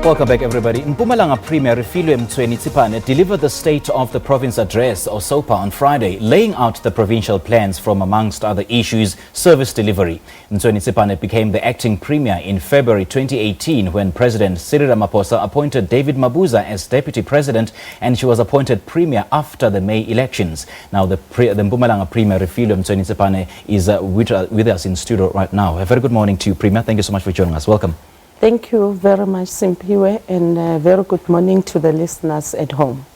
Welcome back, everybody. Mpumalanga Premier Refilwe Mtsweni-Tsipane delivered the State of the Province Address, or SOPA, on Friday, laying out the provincial plans from, amongst other issues, service delivery. Mtsweni-Tsipane became the acting Premier in February 2018 when President Cyril Ramaphosa appointed David Mabuza as Deputy President, and she was appointed Premier after the May elections. Now, the Mpumalanga Premier Refilwe Mtsweni-Tsipane is with us in studio right now. A very good morning to you, Premier. Thank you so much for joining us. Welcome. Thank you very much, Simpiwe, and very good morning to the listeners at home.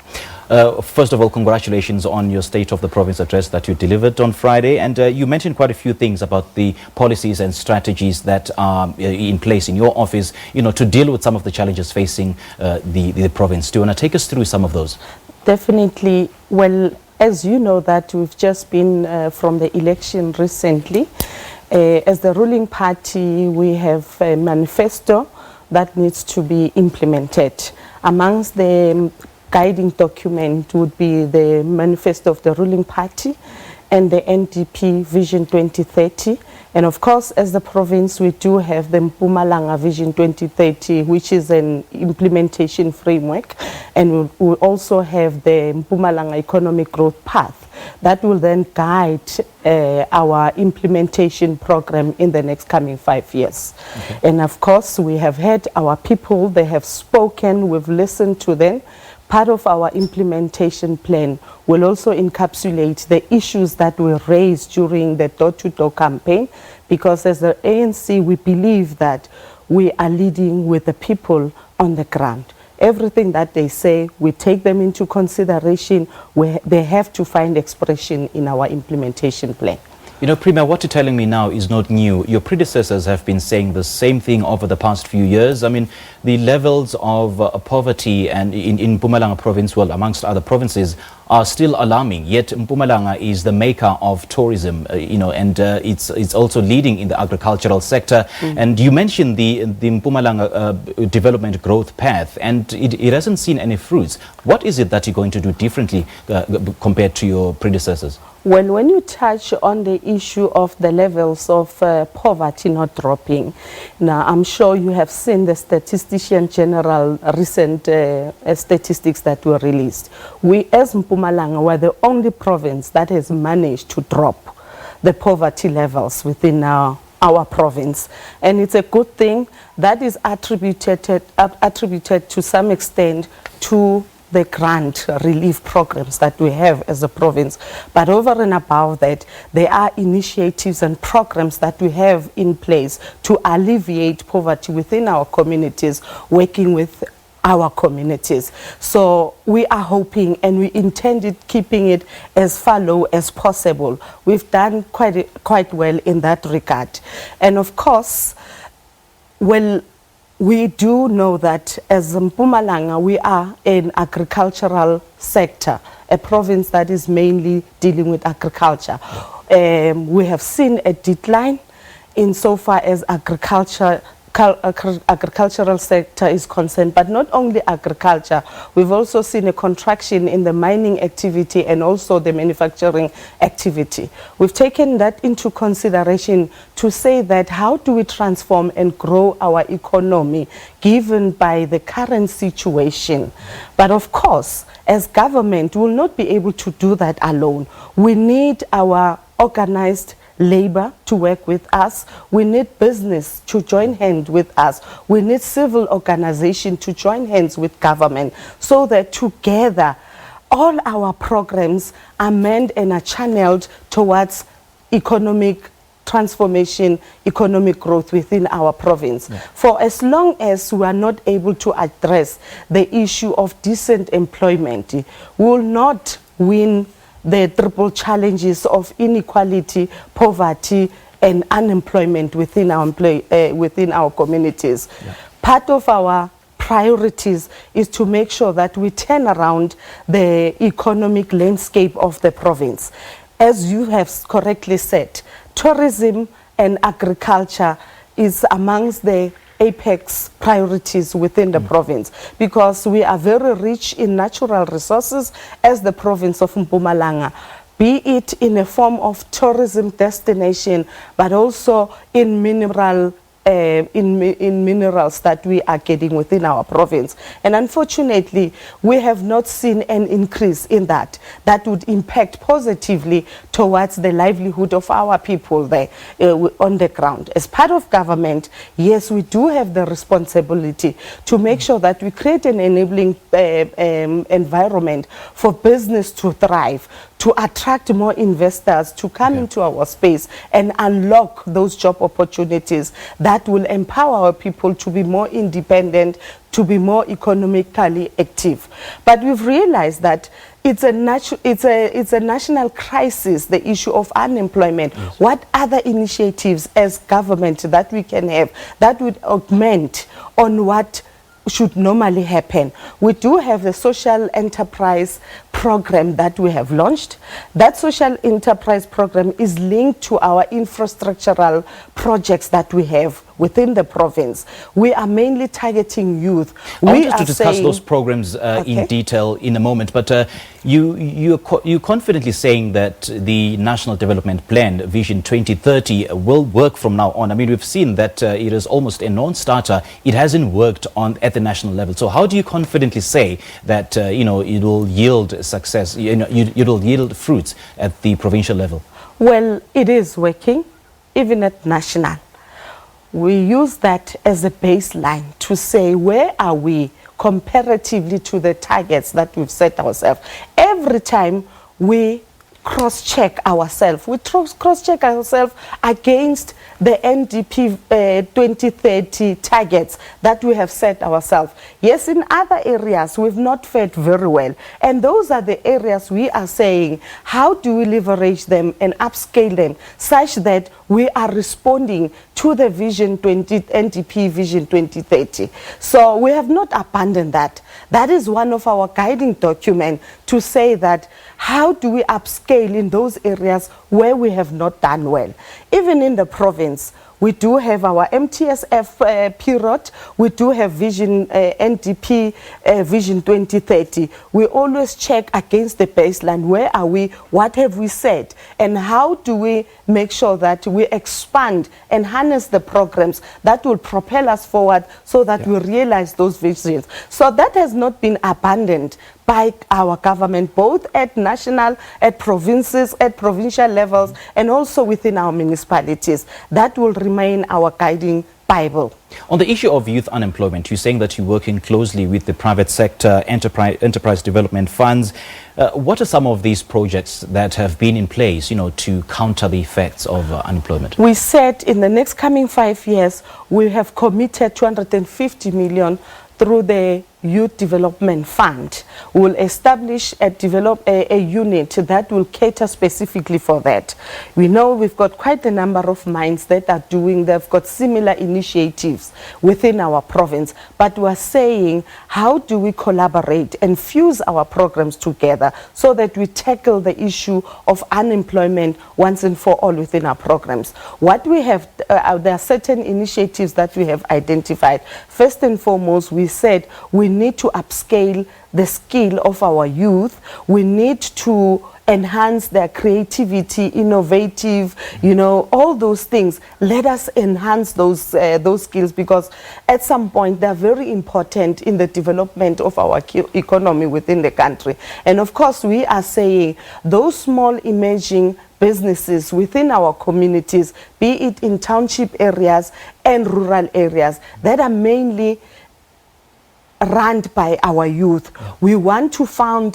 First of all, congratulations on your State of the Province address that you delivered on Friday. And you mentioned quite a few things about the policies and strategies that are in place in your office, to deal with some of the challenges facing the province. Do you want to take us through some of those? Definitely. Well, as you know that we've just been from the election recently. As the ruling party, we have a manifesto that needs to be implemented. Amongst the guiding document would be the manifesto of the ruling party and the NDP Vision 2030. And of course, as the province, we do have the Mpumalanga Vision 2030, which is an implementation framework. And we also have the Mpumalanga Economic Growth Path that will then guide our implementation program in the next coming 5 years. Okay. And of course, we have had our people, they have spoken, we've listened to them. Part of our implementation plan will also encapsulate the issues that were raised during the door-to-door campaign, because as the ANC, we believe that we are leading with the people on the ground. Everything that they say, we take them into consideration. They have to find expression in our implementation plan. Premier, what you're telling me now is not new. Your predecessors have been saying the same thing over the past few years. I mean, the levels of poverty and in Mpumalanga province, well, amongst other provinces, are still alarming. Yet Mpumalanga is the maker of tourism, and it's also leading in the agricultural sector. And you mentioned the Mpumalanga development growth path, and it hasn't seen any fruits. What is it that you're going to do differently compared to your predecessors? Well, when you touch on the issue of the levels of poverty not dropping, now I'm sure you have seen the Statistician General recent statistics that were released. We as Mpumalanga were the only province that has managed to drop the poverty levels within our province. And it's a good thing that is attributed to some extent to the grant relief programs that we have as a province. But over and above that, there are initiatives and programs that we have in place to alleviate poverty within our communities, working with our communities. So we are hoping, and we intended keeping it as far low as possible. We've done quite well in that regard. And of course, well, we do know that as Mpumalanga, we are an agricultural sector, a province that is mainly dealing with agriculture. We have seen a decline insofar as agricultural sector is concerned, but not only agriculture, we've also seen a contraction in the mining activity and also the manufacturing activity. We've taken that into consideration to say that how do we transform and grow our economy given by the current situation. But of course, as government, we will not be able to do that alone. We need our organized labor to work with us. We need business to join hands with us. We need civil organization to join hands with government, so that together all our programs are meant and are channeled towards economic transformation, economic growth within our province. Yeah. For as long as we are not able to address the issue of decent employment, we will not win the triple challenges of inequality, poverty, and unemployment within our communities. Yeah. Part of our priorities is to make sure that we turn around the economic landscape of the province. As you have correctly said, tourism and agriculture is amongst the apex priorities within the province, because we are very rich in natural resources as the province of Mpumalanga, be it in a form of tourism destination, but also in mineral in minerals that we are getting within our province. And unfortunately, we have not seen an increase in that would impact positively towards the livelihood of our people there on the ground. As part of government, yes, we do have the responsibility to make sure that we create an enabling environment for business to thrive, to attract more investors to come into our space and unlock those job opportunities that will empower our people to be more independent, to be more economically active. But we've realized that it's a national crisis, the issue of unemployment. Yes. What other initiatives as government that we can have that would augment on what should normally happen? We do have a social enterprise program that we have launched. That social enterprise program is linked to our infrastructural projects that we have within the province. We are mainly targeting youth. I want us to discuss those programs in detail in a moment, but you're confidently saying that the National Development Plan, Vision 2030, will work from now on. I mean, we've seen that it is almost a non-starter. It hasn't worked at the national level. So how do you confidently say that, it will yield success, it will yield fruits at the provincial level? Well, it is working, even at national. We use that as a baseline to say, where are we comparatively to the targets that we've set ourselves? Every time we cross-check ourselves, against the NDP 2030 targets that we have set ourselves. Yes, in other areas we've not fared very well, and those are the areas we are saying, how do we leverage them and upscale them such that we are responding to the NDP Vision 2030. So we have not abandoned that. That is one of our guiding documents to say that how do we upscale in those areas where we have not done well. Even in the province, we do have our MTSF period. We do have Vision NDP Vision 2030. We always check against the baseline. Where are we? What have we said? And how do we make sure that we expand and harness the programs that will propel us forward so that we realize those visions? So that has not been abandoned by our government, both at national, at provinces, at provincial levels, and also within our municipalities. That will remain our guiding Bible. On the issue of youth unemployment, you're saying that you're working closely with the private sector, enterprise development funds. What are some of these projects that have been in place, to counter the effects of unemployment? We said in the next coming 5 years, we have committed 250 million through the Youth Development Fund. We'll establish and develop a unit that will cater specifically for that. We know we've got quite a number of mines that are they've got similar initiatives within our province, but we're saying, how do we collaborate and fuse our programs together so that we tackle the issue of unemployment once and for all within our programs? What we have, there are certain initiatives that we have identified. First and foremost, we said we need to upscale the skill of our youth. We need to enhance their creativity, innovative, all those things. Let us enhance those skills, because at some point they're very important in the development of our economy within the country. And of course, we are saying those small emerging businesses within our communities, be it in township areas and rural areas, that are mainly run by our youth. We want to fund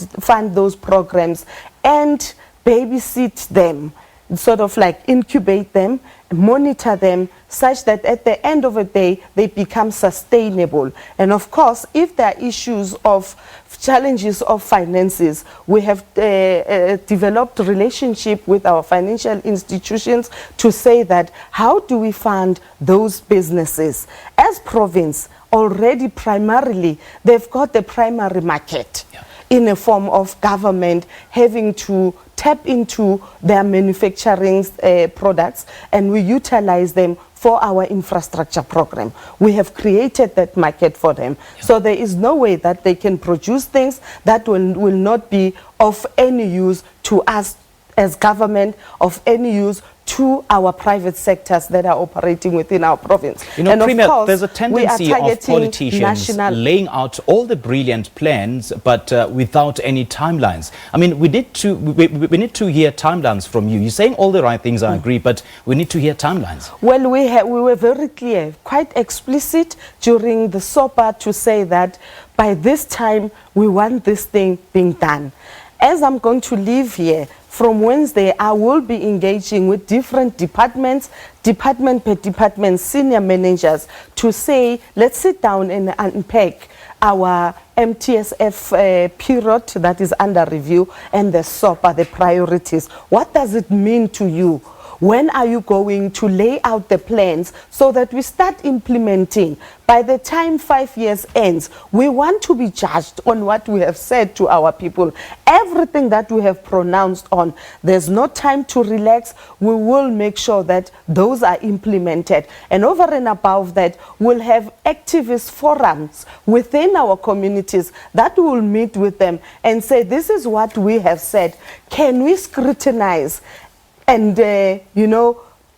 those programs and babysit them, sort of like incubate them, monitor them, such that at the end of the day they become sustainable. And of course, if there are issues of challenges of finances, we have developed a relationship with our financial institutions to say that, how do we fund those businesses? As province, already primarily they've got the primary market in a form of government having to tap into their manufacturing products, and we utilize them for our infrastructure program. We have created that market for them. So there is no way that they can produce things that will not be of any use to us as government of any use to our private sectors that are operating within our province. You know, And of Premier, course, there's a we are tendency of targeting politicians laying out all the brilliant plans, but without any timelines. I mean, we need to hear timelines from you. You're saying all the right things, I agree, but we need to hear timelines. Well, we were very clear, quite explicit during the SOPA to say that by this time we want this thing being done. As I'm going to leave here, from Wednesday, I will be engaging with different departments, department per department, senior managers, to say, let's sit down and unpack our MTSF period that is under review and the SOPA, the priorities. What does it mean to you? When are you going to lay out the plans so that we start implementing? By the time 5 years ends, we want to be judged on what we have said to our people. Everything that we have pronounced on, there's no time to relax. We will make sure that those are implemented. And over and above that, we'll have activist forums within our communities that will meet with them and say, this is what we have said. Can we scrutinize and,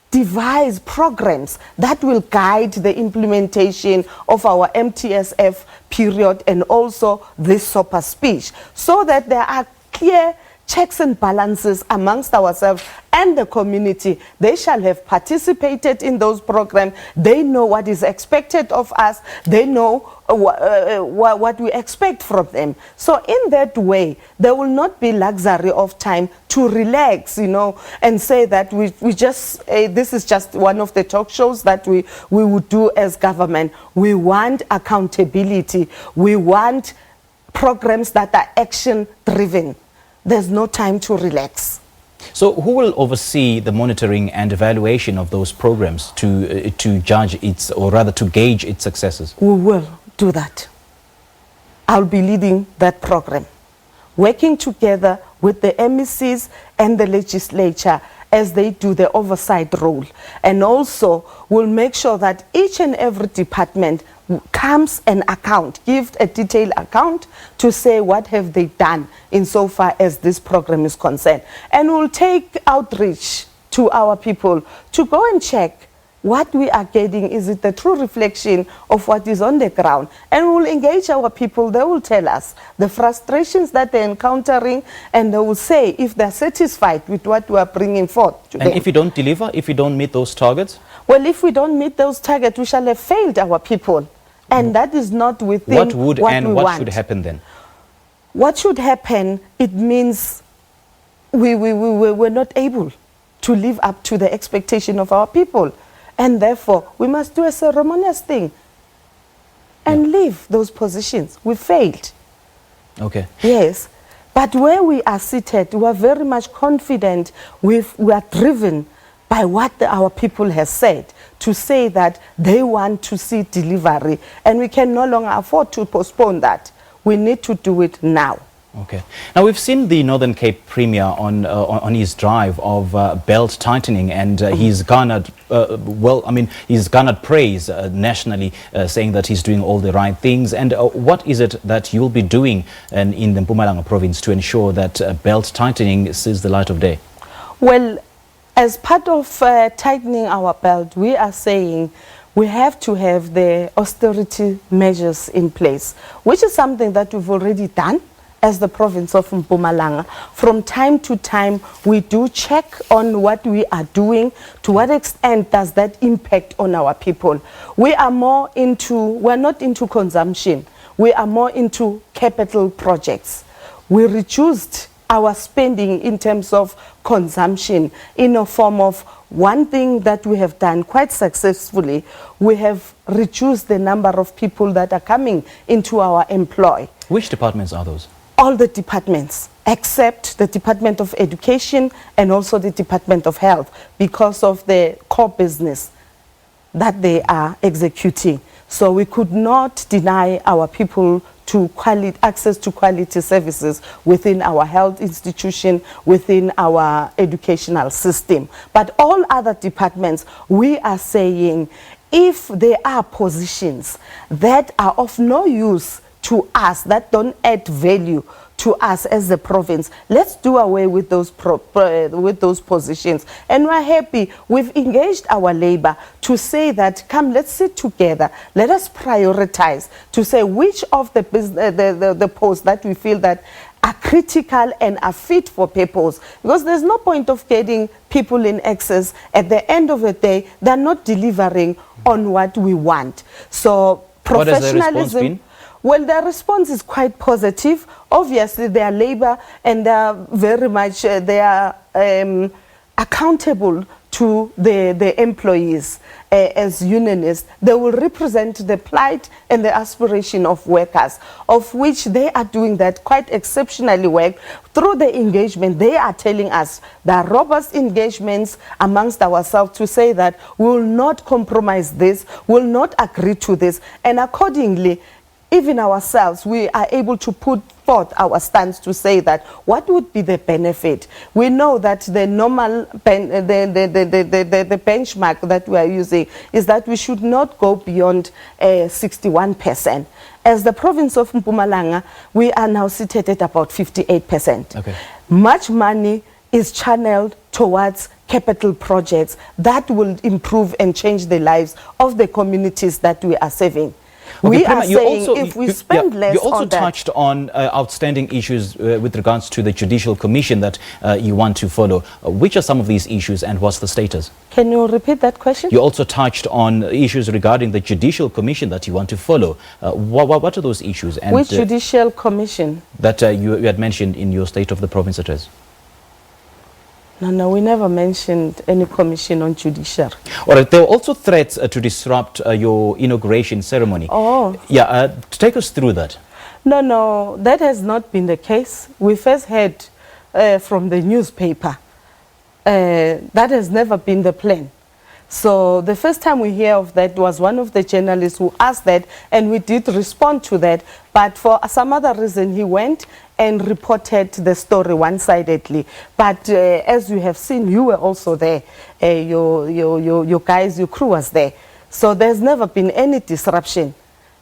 devise programs that will guide the implementation of our MTSF period and also this SOPA speech, so that there are clear checks and balances amongst ourselves and the community. They shall have participated in those programs. They know what is expected of us. They know what we expect from them. So in that way, there will not be luxury of time to relax, and say that we just, this is just one of the talk shows that we would do as government. We want accountability. We want programs that are action-driven. There's no time to relax. So who will oversee the monitoring and evaluation of those programs to judge its, or rather to gauge its successes? We will do that. I'll be leading that program, working together with the MECs and the legislature as they do the oversight role. And also we'll make sure that each and every department comes an account, give a detailed account to say what have they done insofar as this program is concerned. And we'll take outreach to our people to go and check what we are getting. Is it the true reflection of what is on the ground? And we'll engage our people. They will tell us the frustrations that they're encountering, and they will say if they're satisfied with what we are bringing forth to them. And if you don't deliver, if you don't meet those targets? Well, if we don't meet those targets, we shall have failed our people. And that is not within what would what and we what want. should happen then? What should happen, it means we're not able to live up to the expectation of our people. And therefore, we must do a ceremonious thing and leave those positions. We failed. Okay. Yes. But where we are seated, we are very much confident. We are driven by what our people have said, to say that they want to see delivery, and we can no longer afford to postpone that. We need to do it now. Okay. Now we've seen the Northern Cape Premier on his drive of belt tightening, and he's garnered he's garnered praise nationally, saying that he's doing all the right things. And what is it that you'll be doing in the Mpumalanga province to ensure that belt tightening sees the light of day? Well, as part of tightening our belt, we are saying we have to have the austerity measures in place, which is something that we've already done as the province of Mpumalanga. From time to time, we do check on what we are doing. To what extent does that impact on our people? We're not into consumption. We are more into capital projects. We reduced our spending in terms of consumption in a form of one thing that we have done quite successfully. We have reduced the number of people that are coming into our employ. Which departments are those? All the departments, except the Department of Education and also the Department of Health, because of the core business that they are executing. So we could not deny our people to access to quality services within our health institution, within our educational system. But all other departments, we are saying, if there are positions that are of no use to us, that don't add value to us as the province. Let's do away with those positions. And we're happy. We've engaged our labor to say that, come, let's sit together. Let us prioritize to say which of the posts that we feel that are critical and are fit for purpose. Because there's no point of getting people in excess. At the end of the day, they're not delivering on what we want. So what has the response professionalism. been? Well, their response is quite positive. Obviously, they are labor and they are very much accountable to the employees as unionists. They will represent the plight and the aspiration of workers, of which they are doing that quite exceptionally well. Through the engagement, they are telling us there are robust engagements amongst ourselves to say that we will not compromise this, will not agree to this, and accordingly, even ourselves, we are able to put forth our stance to say that what would be the benefit. We know that the normal the benchmark that we are using is that we should not go beyond 61%. As the province of Mpumalanga, we are now seated at about 58%. Okay. Much money is channeled towards capital projects that will improve and change the lives of the communities that we are serving. Okay, we Prima, are saying if we spend less you also on that. touched on outstanding issues with regards to the Judicial Commission that you want to follow. Which are some of these issues and what's the status? Can you repeat that question? You also touched on issues regarding the Judicial Commission that you want to follow. What are those issues? And, which Judicial Commission? That you had mentioned in your State of the Province address. No, we never mentioned any commission on judiciary. All right, there were also threats to disrupt your inauguration ceremony. Oh. Yeah, take us through that. No, that has not been the case. We first heard from the newspaper. That has never been the plan. So the first time we hear of that was one of the journalists who asked that, and we did respond to that. But for some other reason, he went and reported the story one-sidedly. But as you have seen, you were also there. Your guys, your crew was there. So there's never been any disruption.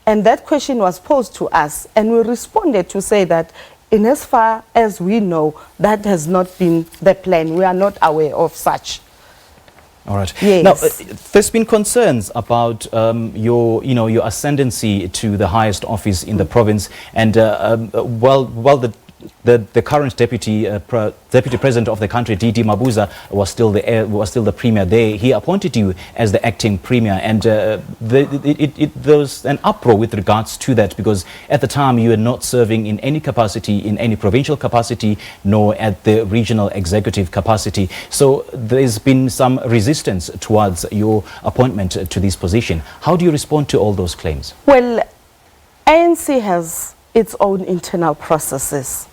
And that question was posed to us, and we responded to say that in as far as we know, that has not been the plan. We are not aware of such. All right. Yes. Now, there's been concerns about your ascendancy to the highest office in the province, and the current deputy president of the country, David Mabuza, was still the premier there. He appointed you as the acting premier, and there was an uproar with regards to that, because at the time you were not serving in any capacity, in any provincial capacity, nor at the regional executive capacity. So there's been some resistance towards your appointment to this position. How do you respond to all those claims? Well, ANC has its own internal processes.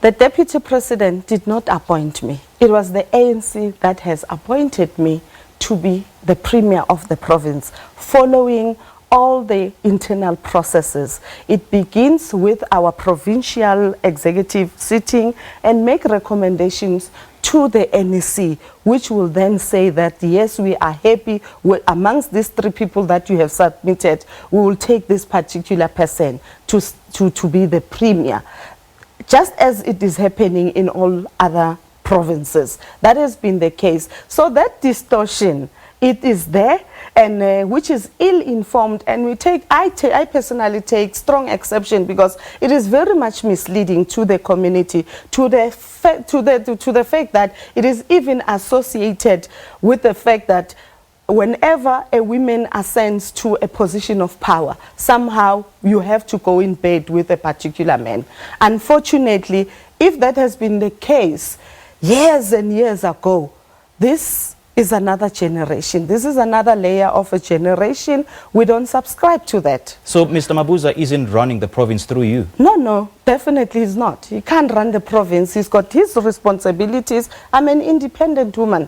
The deputy president did not appoint me. It was the ANC that has appointed me to be the premier of the province, following all the internal processes. It begins with our provincial executive sitting and make recommendations to the NEC, which will then say that, yes, we are happy amongst these three people that you have submitted, we will take this particular person to be the premier, just as it is happening in all other provinces. That has been the case. So that distortion, it is there, and which is ill-informed, and I personally take strong exception, because it is very much misleading to the community, to the fact that it is even associated with the fact that whenever a woman ascends to a position of power, somehow you have to go in bed with a particular man. Unfortunately, if that has been the case years and years ago, this is another generation. This is another layer of a generation. We don't subscribe to that. So Mr. Mabuza isn't running the province through you? No, definitely he's not. He can't run the province. He's got his responsibilities. I'm an independent woman.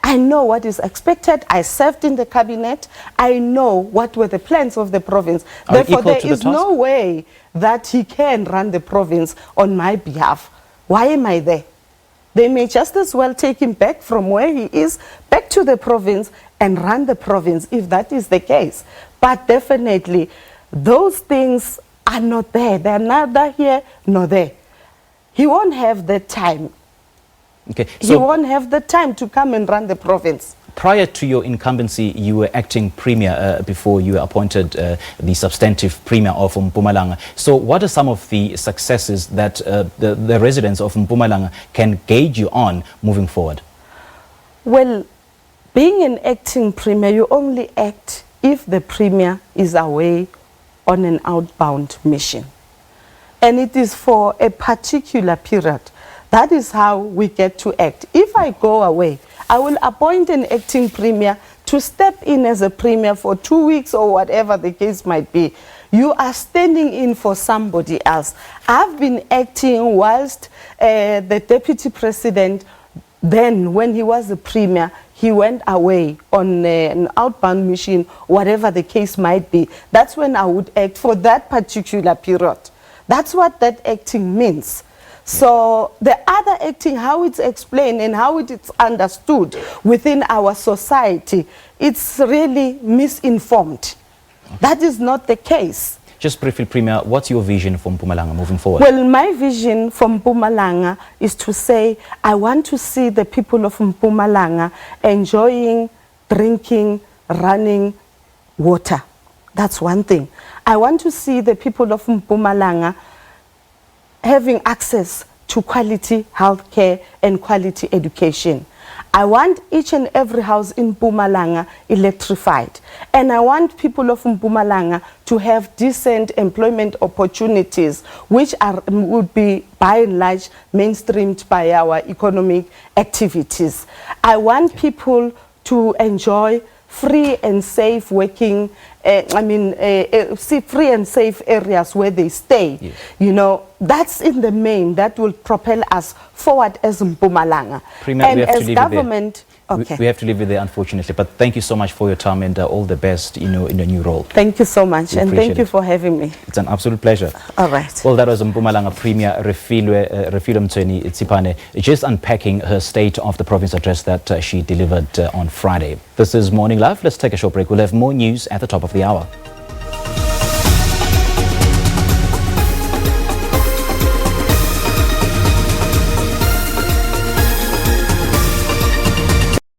I know what is expected. I served in the cabinet. I know what were the plans of the province. Therefore, there is no way that he can run the province on my behalf. Why am I there? They may just as well take him back from where he is, back to the province, and run the province, if that is the case. But definitely, those things are not there. They're neither here nor there. He won't have the time. Okay, He won't have the time to come and run the province. Prior to your incumbency, you were acting premier before you were appointed the substantive premier of Mpumalanga. So what are some of the successes that the residents of Mpumalanga can gauge you on moving forward? Well, being an acting premier, you only act if the premier is away on an outbound mission. And it is for a particular period. That is how we get to act. If I go away, I will appoint an acting premier to step in as a premier for 2 weeks or whatever the case might be. You are standing in for somebody else. I've been acting whilst the deputy president, then when he was the premier, he went away on an outbound mission, whatever the case might be. That's when I would act for that particular period. That's what that acting means. So the other acting, how it's explained and how it is understood within our society, it's really misinformed. That is not the case. Just briefly, Premier, what's your vision for Mpumalanga moving forward? Well, my vision for Mpumalanga is to say I want to see the people of Mpumalanga enjoying, drinking, running water. That's one thing. I want to see the people of Mpumalanga having access to quality healthcare and quality education. I want each and every house in Mpumalanga electrified. And I want people of Mpumalanga to have decent employment opportunities, which would be by and large mainstreamed by our economic activities. I want people to enjoy free and safe working, free and safe areas where they stay. Yes. You know, that's in the main, that will propel us forward as Mpumalanga. Premier, and we have as to leave government, it there. We have to leave it there, unfortunately. But thank you so much for your time and all the best, in your new role. Thank you so much, We and appreciate thank you it. for having me. It's an absolute pleasure. All right. Well, that was Mpumalanga Premier Refilwe Mtsweni-Tsipane, just unpacking her State of the Province address that she delivered on Friday. This is Morning Live. Let's take a short break. We'll have more news at the top of the hour.